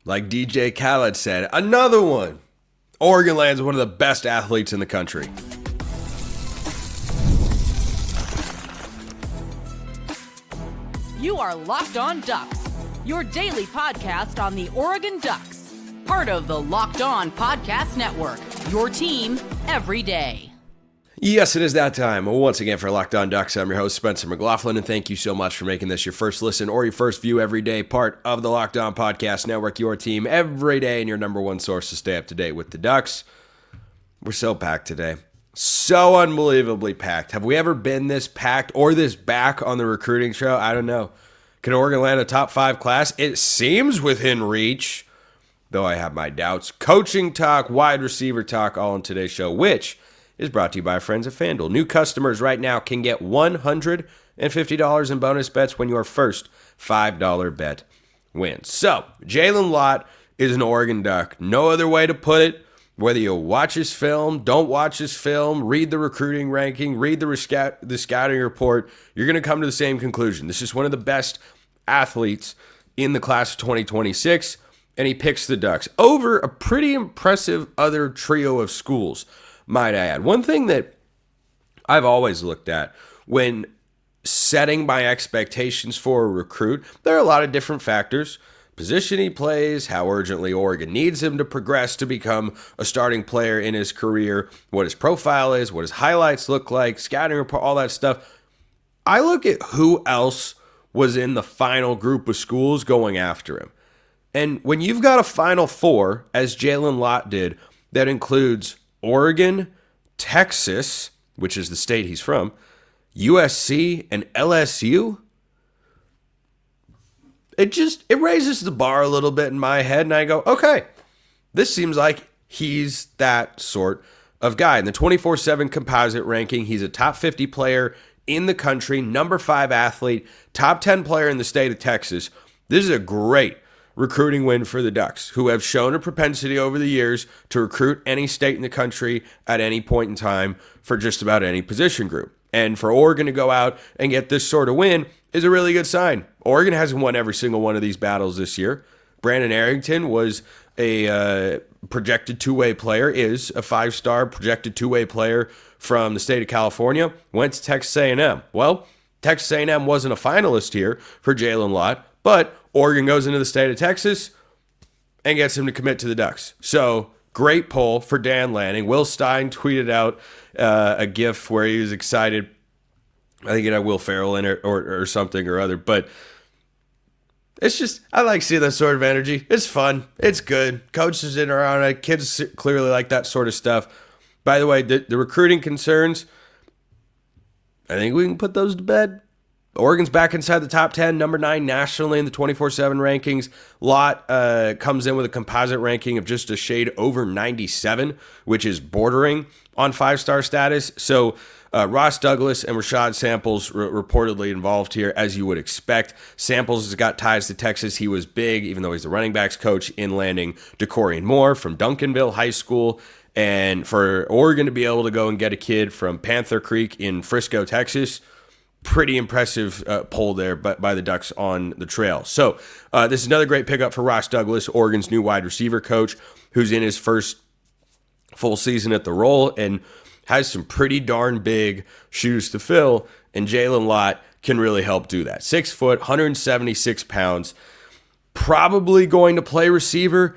Like DJ Khaled said, another one. Oregon lands one of the best athletes in the country. You are Locked On Ducks, your daily podcast on the Oregon Ducks. Part of the Locked On Podcast Network, your team every day. Yes, it is that time. Once again, for Locked On Ducks, I'm your host, Spencer McLaughlin, and thank you so much for making this your first listen or your first view every day, part of the Locked On Podcast Network, your team every day, and your number one source to stay up to date with the Ducks. We're so packed today. So unbelievably packed. Have we ever been this packed or this back on the recruiting trail? I don't know. Can Oregon land a top 5 class? It seems within reach, though I have my doubts. Coaching talk, wide receiver talk, all on today's show, which is brought to you by our friends at FanDuel. New customers right now can get $150 in bonus bets when your first $5 bet wins. So, Jalen Lott is an Oregon Duck. No other way to put it. Whether you watch his film, don't watch his film, read the recruiting ranking, read the scouting report, you're going to come to the same conclusion. This is one of the best athletes in the class of 2026, and he picks the Ducks over a pretty impressive other trio of schools, might I add. One thing that I've always looked at when setting my expectations for a recruit, there are a lot of different factors. Position he plays, how urgently Oregon needs him to progress to become a starting player in his career, what his profile is, what his highlights look like, scouting report, all that stuff. I look at who else was in the final group of schools going after him. And when you've got a Final Four, as Jalen Lott did, that includes Oregon, Texas, which is the state he's from, USC, and LSU, it raises the bar a little bit in my head, and I go, okay, this seems like he's that sort of guy. In the 24/7 composite ranking, he's a top 50 player in the country, number 5 athlete, top 10 player in the state of Texas. This is a great recruiting win for the Ducks, who have shown a propensity over the years to recruit any state in the country at any point in time for just about any position group. And for Oregon to go out and get this sort of win is a really good sign. Oregon hasn't won every single one of these battles this year. Brandon Arrington was a projected two-way player, is a 5-star projected two-way player from the state of California, went to Texas A&M. Well, Texas A&M wasn't a finalist here for Jalen Lott, but Oregon goes into the state of Texas and gets him to commit to the Ducks. So, great poll for Dan Lanning. Will Stein tweeted out a GIF where he was excited. I think it had Will Ferrell in it or something or other. But it's just, I like seeing that sort of energy. It's fun. It's good. Coaches in around it. Kids clearly like that sort of stuff. By the way, the recruiting concerns, I think we can put those to bed. Oregon's back inside the top 10, number 9 nationally in the 24/7 rankings. Lott comes in with a composite ranking of just a shade over 97, which is bordering on 5-star status. So Ross Douglas and Rashad Samples reportedly involved here, as you would expect. Samples has got ties to Texas. He was big, even though he's the running backs coach, in landing DeCorian Moore from Duncanville High School. And for Oregon to be able to go and get a kid from Panther Creek in Frisco, Texas, pretty impressive poll there by the Ducks on the trail. So this is another great pickup for Ross Douglas, Oregon's new wide receiver coach, who's in his first full season at the role and has some pretty darn big shoes to fill, and Jalen Lott can really help do that. 6 foot, 176 pounds, probably going to play receiver.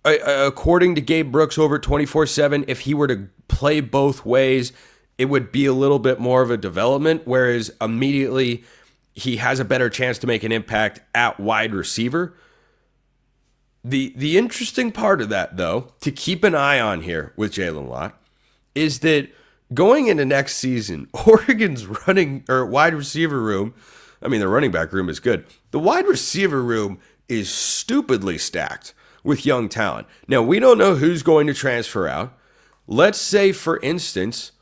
According to Gabe Brooks over at 24/7, if he were to play both ways, it would be a little bit more of a development, whereas immediately he has a better chance to make an impact at wide receiver. The interesting part of that, though, to keep an eye on here with Jalen Lott, is that going into next season, Oregon's wide receiver room, I mean, the running back room is good. The wide receiver room is stupidly stacked with young talent. Now, we don't know who's going to transfer out. Let's say, for instance,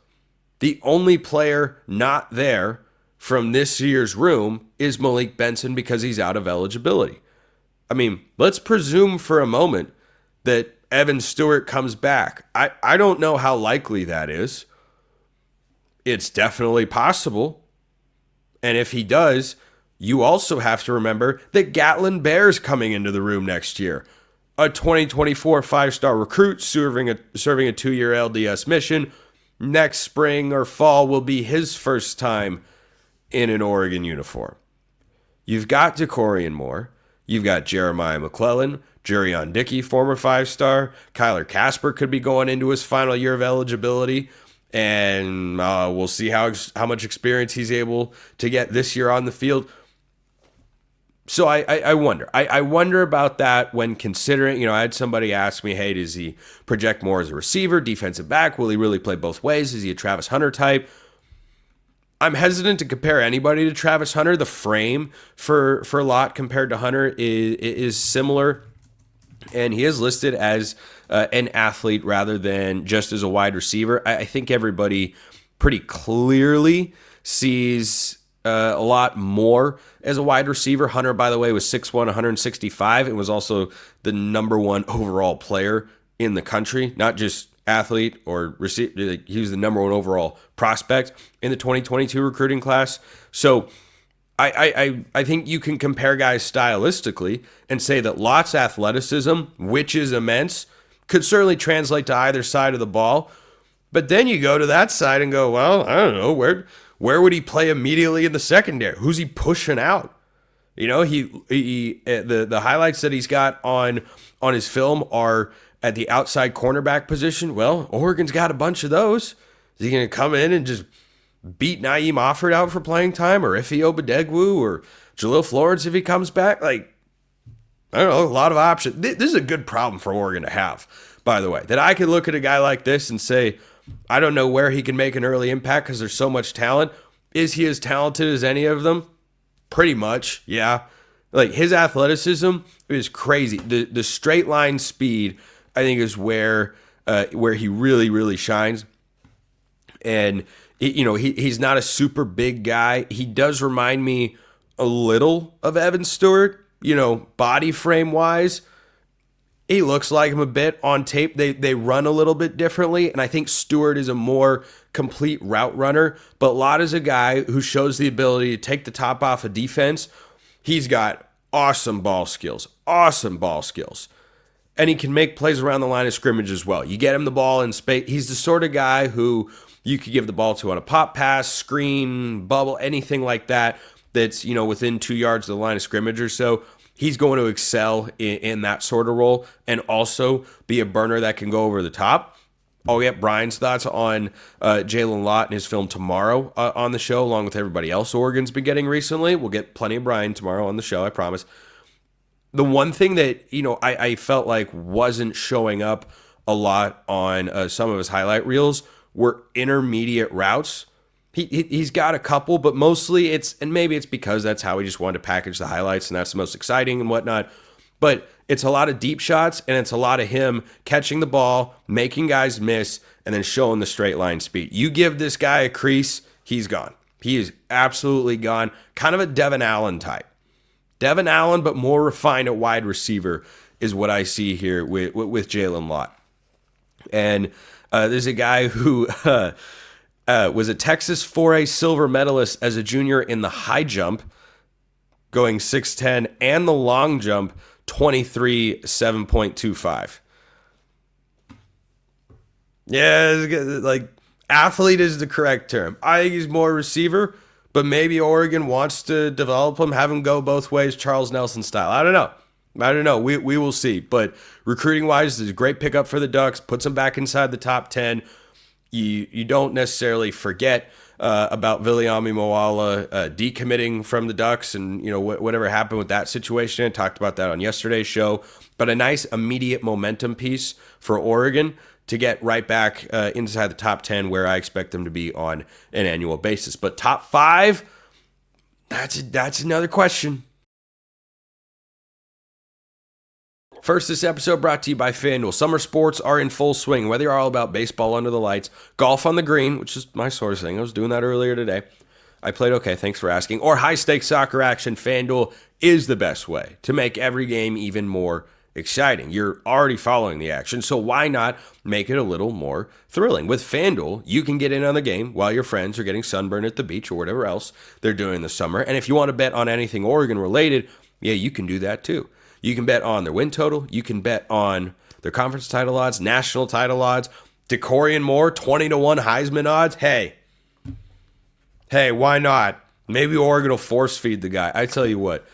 the only player not there from this year's room is Malik Benson because he's out of eligibility. I mean, let's presume for a moment that Evan Stewart comes back. I don't know how likely that is. It's definitely possible. And if he does, You also have to remember that Gatlin Bair's coming into the room next year. A 2024 five-star recruit serving a 2-year LDS mission. Next spring or fall will be his first time in an Oregon uniform. You've got DeCorian Moore. You've got Jeremiah McLaughlin, Jurion Dickey, former 5-star. Kyler Casper could be going into his final year of eligibility. And we'll see how much experience he's able to get this year on the field. So I wonder. I wonder about that when considering, I had somebody ask me, hey, does he project more as a receiver, defensive back? Will he really play both ways? Is he a Travis Hunter type? I'm hesitant to compare anybody to Travis Hunter. The frame for Lott compared to Hunter is similar, and he is listed as an athlete rather than just as a wide receiver. I think everybody pretty clearly sees a lot more as a wide receiver. Hunter, by the way, was 6'1", 165, and was also the number 1 overall player in the country, not just athlete or receiver. He was the number 1 overall prospect in the 2022 recruiting class. So I think you can compare guys stylistically and say that Lott's athleticism, which is immense, could certainly translate to either side of the ball. But then you go to that side and go, well, I don't know, where would he play immediately in the secondary? Who's he pushing out? The highlights that he's got on his film are at the outside cornerback position. Well, Oregon's got a bunch of those. Is he going to come in and just beat Naeem Offord out for playing time, or Ife Obadegwu, or Jalil Florence if he comes back? I don't know, a lot of options. This is a good problem for Oregon to have, by the way, that I could look at a guy like this and say, I don't know where he can make an early impact because there's so much talent. Is he as talented as any of them? Pretty much, yeah. His athleticism is crazy. The straight line speed, I think, is where he really, really shines. And he's not a super big guy. He does remind me a little of Evan Stewart, body frame wise. He looks like him a bit on tape. They run a little bit differently, and I think Stewart is a more complete route runner. But Lott is a guy who shows the ability to take the top off of defense. He's got awesome ball skills, and he can make plays around the line of scrimmage as well. You get him the ball in space. He's the sort of guy who you could give the ball to on a pop pass, screen, bubble, anything like that that's within 2 yards of the line of scrimmage or so. He's going to excel in that sort of role and also be a burner that can go over the top. I'll get Brian's thoughts on Jalen Lott and his film tomorrow on the show, along with everybody else Oregon's been getting recently. We'll get plenty of Brian tomorrow on the show, I promise. The one thing that I felt like wasn't showing up a lot on some of his highlight reels were intermediate routes. He's got a couple, but mostly maybe it's because that's how he just wanted to package the highlights and that's the most exciting and whatnot. But it's a lot of deep shots and it's a lot of him catching the ball, making guys miss, and then showing the straight line speed. You give this guy a crease, he's gone. He is absolutely gone. Kind of a Devin Allen type. Devin Allen, but more refined at wide receiver is what I see here with Jalen Lott. And there's a guy who was a Texas 4A silver medalist as a junior in the high jump, going 6'10", and the long jump, 7.25. Yeah, athlete is the correct term. I think he's more receiver, but maybe Oregon wants to develop him, have him go both ways, Charles Nelson style. I don't know. We will see. But recruiting-wise, this is a great pickup for the Ducks. Puts them back inside the top 10. You don't necessarily forget about Viliami Moala decommitting from the Ducks and whatever happened with that situation. I talked about that on yesterday's show. But a nice immediate momentum piece for Oregon to get right back inside the top 10 where I expect them to be on an annual basis. But top 5, that's another question. First, this episode brought to you by FanDuel. Summer sports are in full swing. Whether you're all about baseball under the lights, golf on the green, which is my sort of thing. I was doing that earlier today. I played okay, thanks for asking. Or high-stakes soccer action, FanDuel is the best way to make every game even more exciting. You're already following the action, so why not make it a little more thrilling? With FanDuel, you can get in on the game while your friends are getting sunburned at the beach or whatever else they're doing in the summer. And if you want to bet on anything Oregon related, yeah, you can do that too. You can bet on their win total. You can bet on their conference title odds, national title odds, DeCorian Moore, 20-1 Heisman odds. Hey, why not? Maybe Oregon will force feed the guy. I tell you what,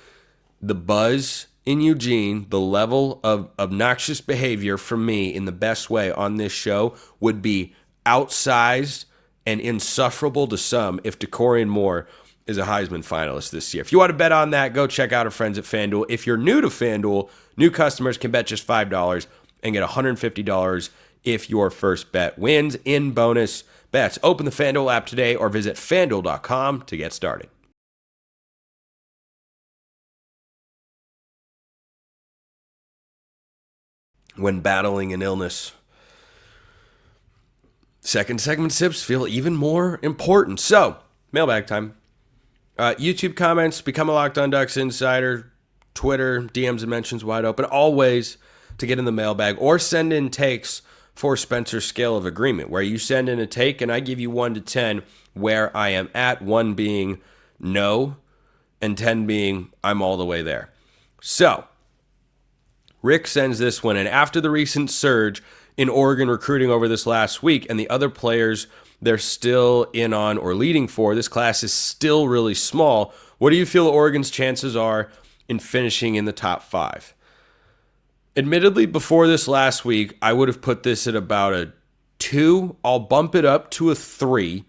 the buzz in Eugene, the level of obnoxious behavior from me in the best way on this show would be outsized and insufferable to some if DeCorian Moore is a Heisman finalist this year. If you want to bet on that, go check out our friends at FanDuel. If you're new to FanDuel, new customers can bet just $5 and get $150 if your first bet wins in bonus bets. Open the FanDuel app today or visit FanDuel.com to get started. When battling an illness, second segment sips feel even more important. So, mailbag time. YouTube comments, become a Locked On Ducks insider, Twitter, DMs and mentions wide open, all ways to get in the mailbag, or send in takes for Spencer's scale of agreement, where you send in a take and I give you 1 to 10 where I am at, 1 being no, and 10 being I'm all the way there. So, Rick sends this one in. After the recent surge in Oregon recruiting over this last week and the other players they're still in on or leading for, this class is still really small. What do you feel Oregon's chances are in finishing in the top 5? Admittedly, before this last week, I would have put this at about a 2. I'll bump it up to a 3,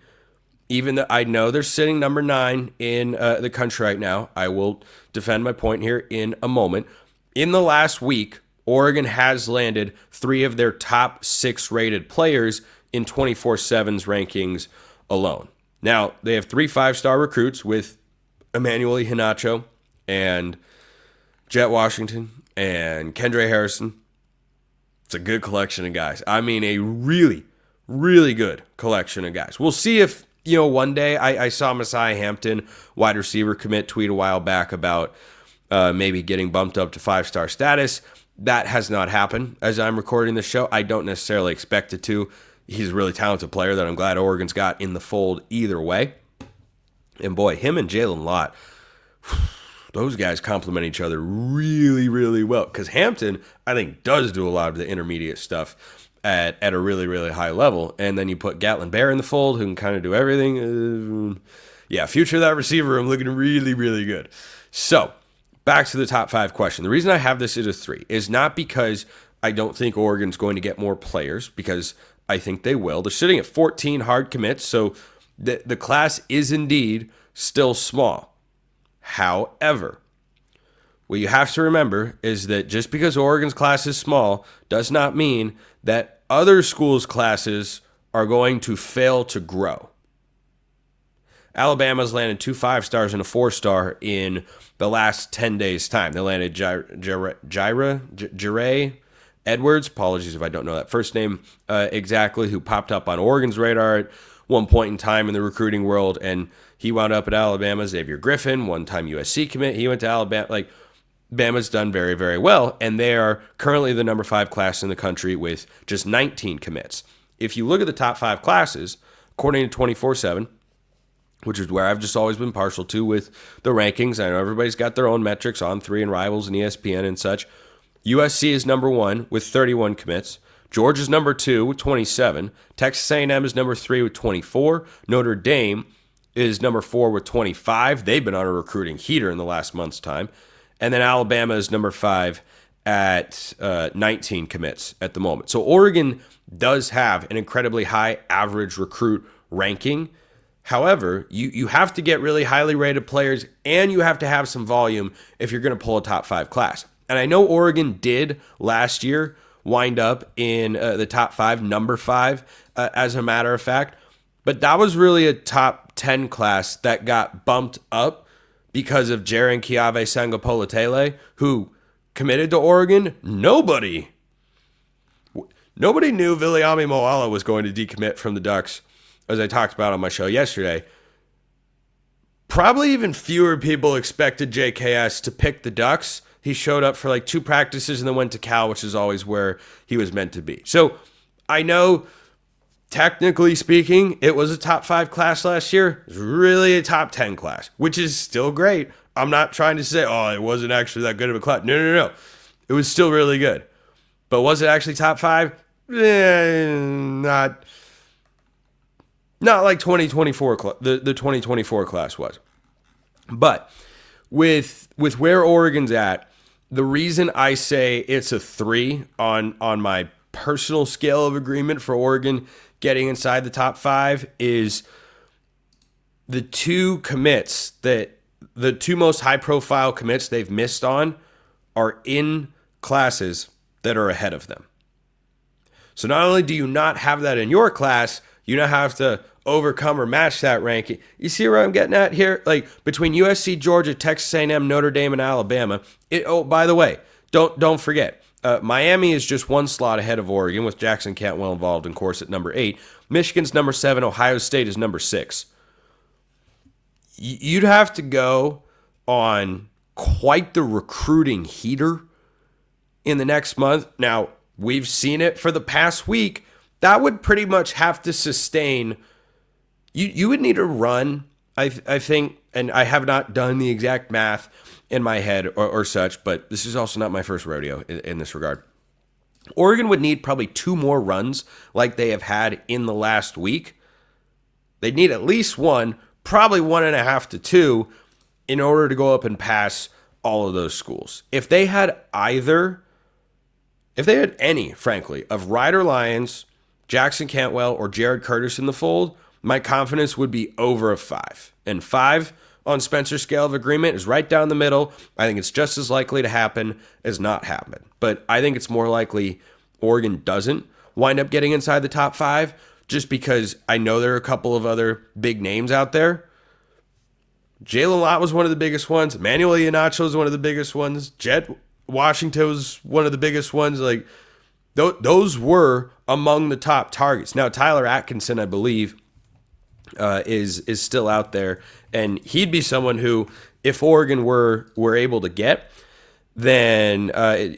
even though I know they're sitting number 9 in the country right now. I will defend my point here in a moment. In the last week, Oregon has landed 3 of their top 6 rated players in 24/7's rankings alone. Now, they have 3 5-star recruits with Emmanuel Hinacho and Jet Washington and Kendre Harrison. It's a good collection of guys. I mean, a really, really good collection of guys. We'll see if, one day I saw Messiah Hampton, wide receiver commit, tweet a while back about maybe getting bumped up to 5-star status. That has not happened as I'm recording this show. I don't necessarily expect it to. He's a really talented player that I'm glad Oregon's got in the fold either way. And boy, him and Jalen Lott, those guys complement each other really, really well. Because Hampton, I think, does do a lot of the intermediate stuff at a really, really high level. And then you put Gatlin Bear in the fold, who can kind of do everything. Future of that receiver room looking really, really good. So, back to the top 5 question. The reason I have this as a 3 is not because I don't think Oregon's going to get more players, because I think they will. They're sitting at 14 hard commits, so the class is indeed still small. However, what you have to remember is that just because Oregon's class is small does not mean that other schools' classes are going to fail to grow. Alabama's landed 2 5-stars and a 4-star in the last 10 days' time. They landed Jire Edwards, apologies if I don't know that first name exactly, who popped up on Oregon's radar at one point in time in the recruiting world, and he wound up at Alabama. Xavier Griffin, one-time USC commit, he went to Alabama. Bama's done very, very well, and they are currently the number 5 class in the country with just 19 commits. If you look at the top 5 classes, according to 24/7, which is where I've just always been partial to with the rankings, I know everybody's got their own metrics on 3 and Rivals and ESPN and such. USC is number 1 with 31 commits. Georgia's number 2 with 27. Texas A&M is number 3 with 24. Notre Dame is number 4 with 25. They've been on a recruiting heater in the last month's time. And then Alabama is number 5 at 19 commits at the moment. So Oregon does have an incredibly high average recruit ranking. However, you have to get really highly rated players, and you have to have some volume if you're going to pull a top 5 class. And I know Oregon did last year wind up in the top 5, number 5, as a matter of fact. But that was really a top 10 class that got bumped up because of Jaren Kiave Sangopolatele, who committed to Oregon. Nobody knew Viliami Moala was going to decommit from the Ducks, as I talked about on my show yesterday. Probably even fewer people expected JKS to pick the Ducks. He showed up for like 2 practices and then went to Cal, which is always where he was meant to be. So I know, technically speaking, it was a top 5 class last year. It was really a top 10 class, which is still great. I'm not trying to say, oh, it wasn't actually that good of a class. No. It was still really good. But was it actually top 5? Not like 2024 the 2024 class was. But with where Oregon's at, the reason I say it's a 3 on my personal scale of agreement for Oregon getting inside the top 5 is the 2 commits that the 2 most high profile commits they've missed on are in classes that are ahead of them. So not only do you not have that in your class, you now have to overcome or match that ranking. You see where I'm getting at here? Like between USC, Georgia, Texas A&M, Notre Dame, and Alabama. By the way, don't forget, Miami is just 1 slot ahead of Oregon with Jackson Cantwell involved in course at number 8. Michigan's number 7. Ohio State is number 6. You'd have to go on quite the recruiting heater in the next month. Now, we've seen it for the past week. That would pretty much have to sustain. You would need to run, I think, and I have not done the exact math in my head or such, but this is also not my first rodeo in this regard. Oregon would need probably 2 more runs like they have had in the last week. They'd need at least 1, probably 1.5 to 2 in order to go up and pass all of those schools. If they had any, frankly, of Ryder Lyons, Jackson Cantwell, or Jared Curtis in the fold, my confidence would be over a 5. And 5 on Spencer's scale of agreement is right down the middle. I think it's just as likely to happen as not happen. But I think it's more likely Oregon doesn't wind up getting inside the top 5, just because I know there are a couple of other big names out there. Jalen Lott was one of the biggest ones. Emmanuel Iheanacho was one of the biggest ones. Jet Washington was one of the biggest ones. Like those were among the top targets. Now Tyler Atkinson, I believe, is still out there, and he'd be someone who, if Oregon were able to get, then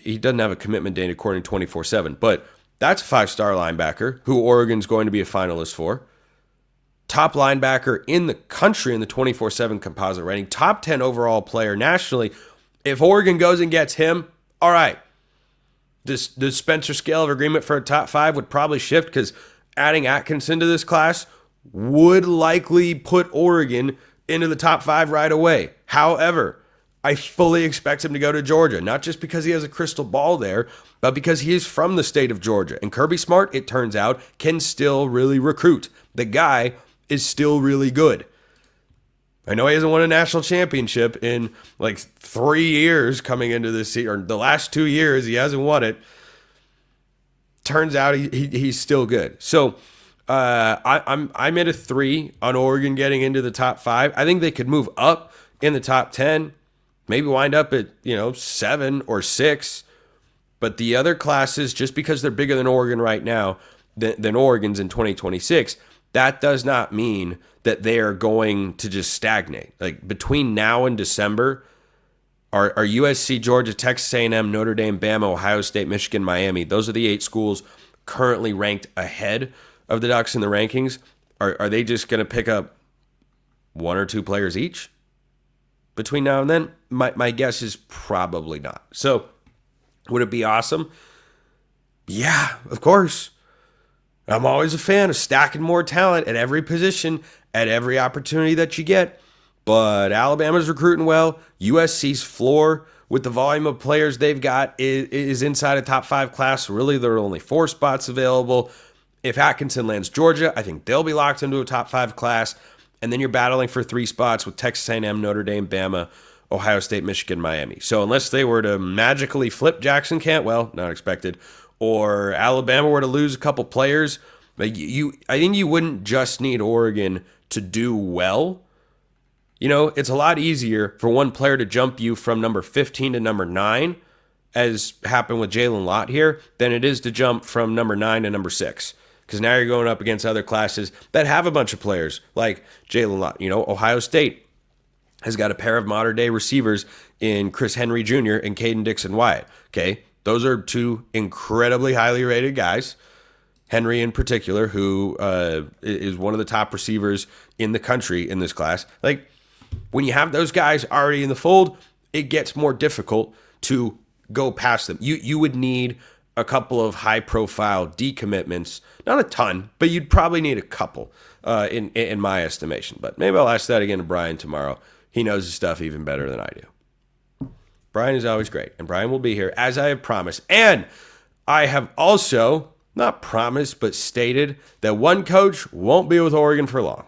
he doesn't have a commitment date according to 24/7, but that's a 5-star linebacker who Oregon's going to be a finalist for. Top linebacker in the country in the 24/7 composite rating, top 10 overall player nationally. If Oregon goes and gets him, all right, the Spencer scale of agreement for a top 5 would probably shift, because adding Atkinson to this class would likely put Oregon into the top 5 right away. However, I fully expect him to go to Georgia, not just because he has a crystal ball there, but because he is from the state of Georgia. And Kirby Smart, it turns out, can still really recruit. The guy is still really good. I know he hasn't won a national championship in like 3 years coming into this season, or the last 2 years he hasn't won it. Turns out he's still good. So I'm at a 3 on Oregon getting into the top 5. I think they could move up in the top 10, maybe wind up at 7 or 6. But the other classes, just because they're bigger than Oregon right now, than Oregon's in 2026, that does not mean that they are going to just stagnate. Like between now and December, are USC, Georgia, Texas A&M, Notre Dame, Bama, Ohio State, Michigan, Miami. Those are the 8 schools currently ranked ahead of the Ducks in the rankings. Are they just going to pick up 1 or 2 players each between now and then? My guess is probably not. So would it be awesome? Yeah, of course. I'm always a fan of stacking more talent at every position, at every opportunity that you get. But Alabama's recruiting well. USC's floor with the volume of players they've got is inside a top 5 class. Really, there are only 4 spots available. If Atkinson lands Georgia, I think they'll be locked into a top 5 class. And then you're battling for 3 spots with Texas A&M, Notre Dame, Bama, Ohio State, Michigan, Miami. So unless they were to magically flip Jackson Cantwell, not expected, or Alabama were to lose a couple players, I think you wouldn't just need Oregon to do well. It's a lot easier for one player to jump you from number 15 to number 9, as happened with Jalen Lott here, than it is to jump from number 9 to number 6. Because now you're going up against other classes that have a bunch of players like Jalen Lott. Ohio State has got a pair of modern-day receivers in Chris Henry Jr. and Caden Dixon-Wyatt. Okay, those are two incredibly highly rated guys. Henry in particular, who is one of the top receivers in the country in this class. Like, when you have those guys already in the fold, it gets more difficult to go past them. You would need a couple of high-profile decommitments. Not a ton, but you'd probably need a couple in my estimation. But maybe I'll ask that again to Brian tomorrow. He knows his stuff even better than I do. Brian is always great, and Brian will be here, as I have promised. And I have also, not promised, but stated that one coach won't be with Oregon for long.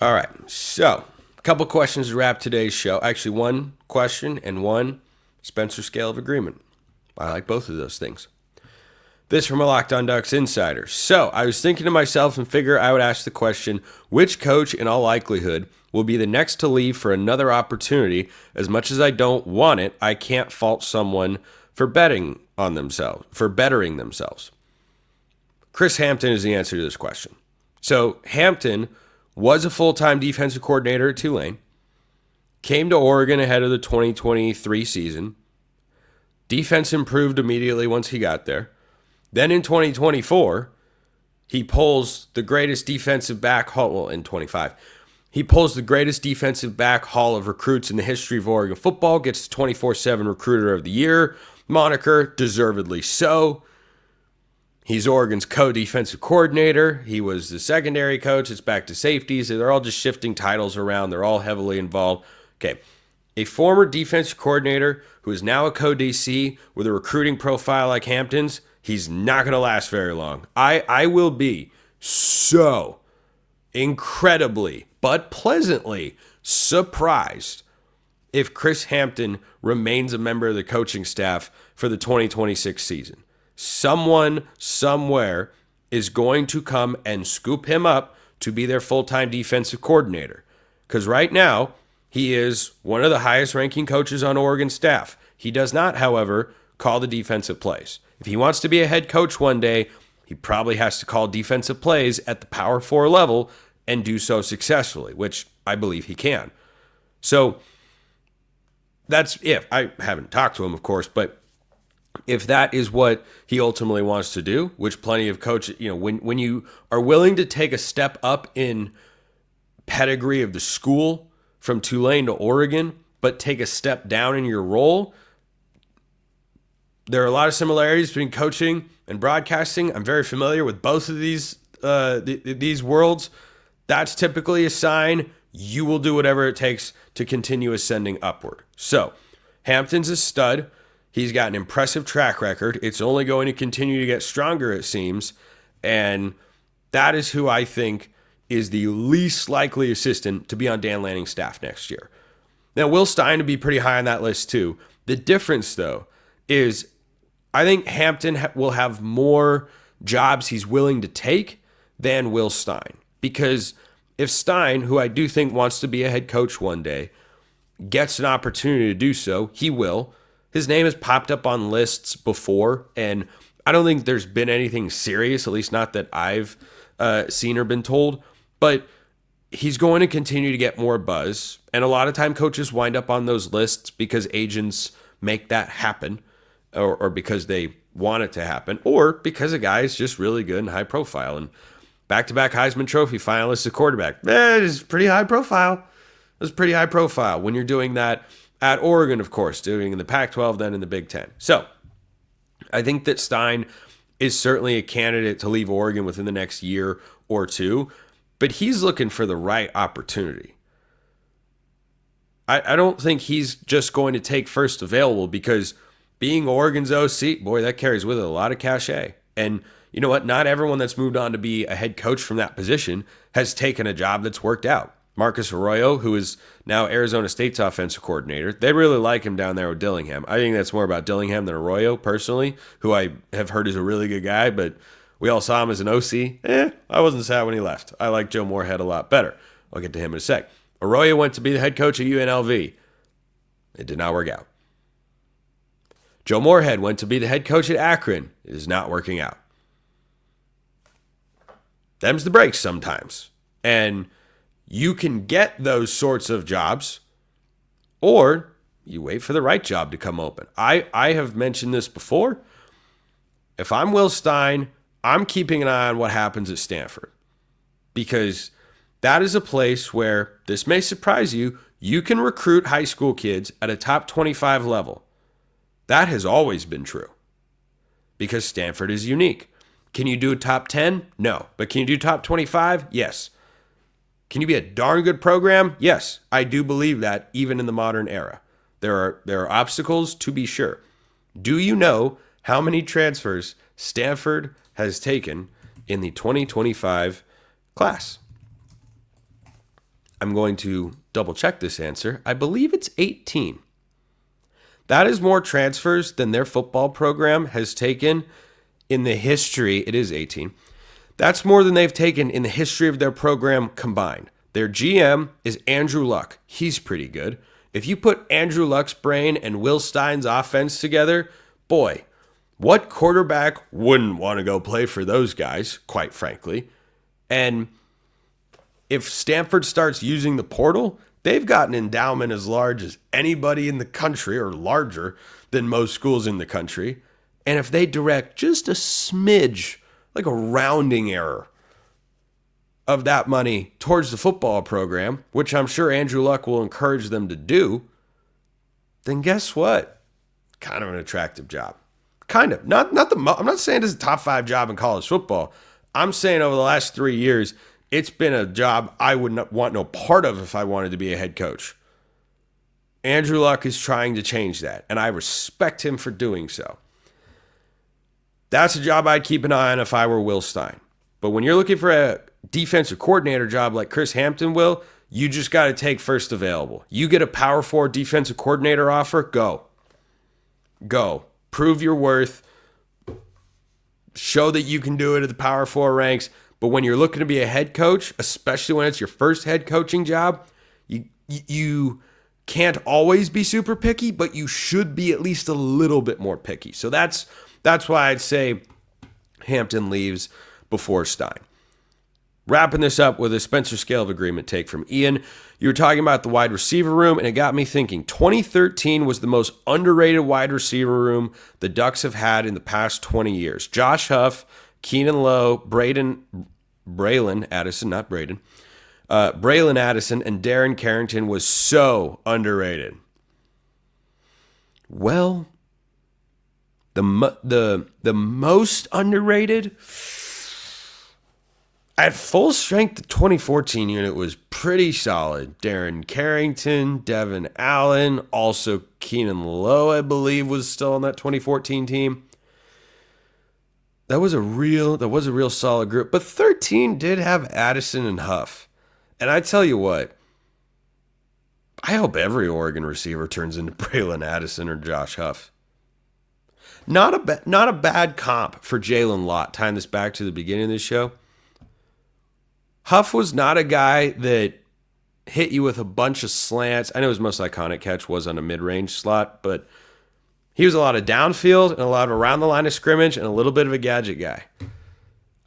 All right, so a couple questions to wrap today's show. Actually, one question and one Spencer scale of agreement. I like both of those things. This from a Locked On Ducks insider. So I was thinking to myself and figure I would ask the question, which coach in all likelihood will be the next to leave for another opportunity? As much as I don't want it, I can't fault someone for betting on themselves, for bettering themselves. Chris Hampton is the answer to this question. So Hampton was a full-time defensive coordinator at Tulane, came to Oregon ahead of the 2023 season. Defense improved immediately once he got there. Then in 2024, he pulls the greatest defensive back haul, well, in 25, he pulls the greatest defensive back haul of recruits in the history of Oregon football, gets the 24/7 Recruiter of the Year moniker, deservedly so. He's Oregon's co-defensive coordinator. He was the secondary coach. It's back to safeties. They're all just shifting titles around. They're all heavily involved. Okay, a former defensive coordinator who is now a co-DC with a recruiting profile like Hampton's, he's not going to last very long. I will be so incredibly, but pleasantly surprised if Chris Hampton remains a member of the coaching staff for the 2026 season. Someone somewhere is going to come and scoop him up to be their full-time defensive coordinator. Because right now, he is one of the highest-ranking coaches on Oregon's staff. He does not, however, call the defensive plays. If he wants to be a head coach one day, he probably has to call defensive plays at the Power 4 level and do so successfully, which I believe he can. So that's if. I haven't talked to him, of course, but if that is what he ultimately wants to do, which plenty of coaches, when you are willing to take a step up in pedigree of the school from Tulane to Oregon, but take a step down in your role, there are a lot of similarities between coaching and broadcasting. I'm very familiar with both of these worlds. That's typically a sign you will do whatever it takes to continue ascending upward. So, Hampton's a stud. He's got an impressive track record. It's only going to continue to get stronger, it seems. And that is who I think is the least likely assistant to be on Dan Lanning's staff next year. Now, Will Stein would be pretty high on that list too. The difference, though, is I think Hampton will have more jobs he's willing to take than Will Stein. Because if Stein, who I do think wants to be a head coach one day, gets an opportunity to do so, he will. His name has popped up on lists before, and I don't think there's been anything serious, at least not that I've seen or been told. But he's going to continue to get more buzz, and a lot of time coaches wind up on those lists because agents make that happen, or because they want it to happen, or because a guy is just really good and high profile. And back-to-back Heisman Trophy finalist at quarterback, it's pretty high profile. It's pretty high profile when you're doing that at Oregon, of course, doing in the Pac-12, then in the Big Ten. So I think that Stein is certainly a candidate to leave Oregon within the next year or two, but he's looking for the right opportunity. I don't think he's just going to take first available, because being Oregon's OC, boy, that carries with it a lot of cachet. And you know what? Not everyone that's moved on to be a head coach from that position has taken a job that's worked out. Marcus Arroyo, who is now Arizona State's offensive coordinator, they really like him down there with Dillingham. I think that's more about Dillingham than Arroyo, personally, who I have heard is a really good guy, but we all saw him as an OC. I wasn't sad when he left. I like Joe Moorhead a lot better. I'll get to him in a sec. Arroyo went to be the head coach at UNLV. It did not work out. Joe Moorhead went to be the head coach at Akron. It is not working out. Them's the breaks sometimes. And you can get those sorts of jobs, or you wait for the right job to come open. I have mentioned this before. If I'm Will Stein, I'm keeping an eye on what happens at Stanford, because that is a place where, this may surprise you, you can recruit high school kids at a top 25 level. That has always been true, because Stanford is unique. Can you do a top 10? No. But can you do top 25? Yes. Can you be a darn good program? Yes. I do believe that, even in the modern era. There are obstacles, to be sure. Do you know how many transfers Stanford has taken in the 2025 class? I'm going to double check this answer. I believe it's 18. That is more transfers than their football program has taken in the history. It is 18. That's more than they've taken in the history of their program combined. Their GM is Andrew Luck. He's pretty good. If you put Andrew Luck's brain and Will Stein's offense together, boy, what quarterback wouldn't want to go play for those guys, quite frankly? And if Stanford starts using the portal, they've got an endowment as large as anybody in the country, or larger than most schools in the country. And if they direct just a smidge, like a rounding error, of that money towards the football program, which I'm sure Andrew Luck will encourage them to do, then guess what? Kind of an attractive job. Kind of. I'm not saying it's a top 5 job in college football. I'm saying over the last 3 years, it's been a job I would not want no part of if I wanted to be a head coach. Andrew Luck is trying to change that, and I respect him for doing so. That's a job I'd keep an eye on if I were Will Stein. But when you're looking for a defensive coordinator job like Chris Hampton will, you just got to take first available. You get a Power 4 defensive coordinator offer, go. Go. Prove your worth. Show that you can do it at the Power 4 ranks. But when you're looking to be a head coach, especially when it's your first head coaching job, you can't always be super picky, but you should be at least a little bit more picky. So that's why I'd say Hampton leaves before Stein. Wrapping this up with a Spencer scale of agreement take from Ian. You were talking about the wide receiver room, and it got me thinking. 2013 was the most underrated wide receiver room the Ducks have had in the past 20 years. Josh Huff, Keenan Lowe, Braylon Addison, not Braden, Braylon Addison, and Darren Carrington was so underrated. Well, the most underrated, at full strength, the 2014 unit was pretty solid. Darren Carrington, Devin Allen, also Keenan Lowe, I believe, was still on that 2014 team. That was a real solid group. But 13 did have Addison and Huff. And I tell you what, I hope every Oregon receiver turns into Braylon Addison or Josh Huff. Not a bad comp for Jalen Lott, tying this back to the beginning of this show. Huff was not a guy that hit you with a bunch of slants. I know his most iconic catch was on a mid-range slot, but he was a lot of downfield and a lot of around the line of scrimmage and a little bit of a gadget guy.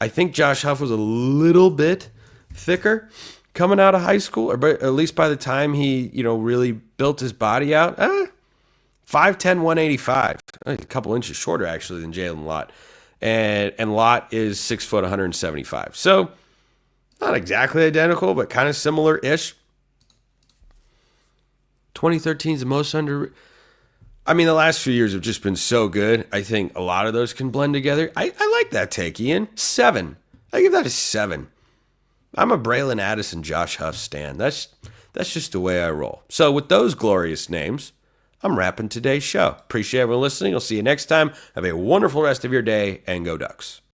I think Josh Huff was a little bit thicker coming out of high school, or at least by the time he, really built his body out. 5'10", 185. A couple inches shorter, actually, than Jalen Lott. And Lott is 6 foot, 175. So, not exactly identical, but kind of similar-ish. 2013 is the most under... I mean, the last few years have just been so good. I think a lot of those can blend together. I like that take, Ian. 7. I give that a 7. I'm a Braylon Addison, Josh Huff stan. That's just the way I roll. So with those glorious names, I'm wrapping today's show. Appreciate everyone listening. I'll see you next time. Have a wonderful rest of your day, and go Ducks.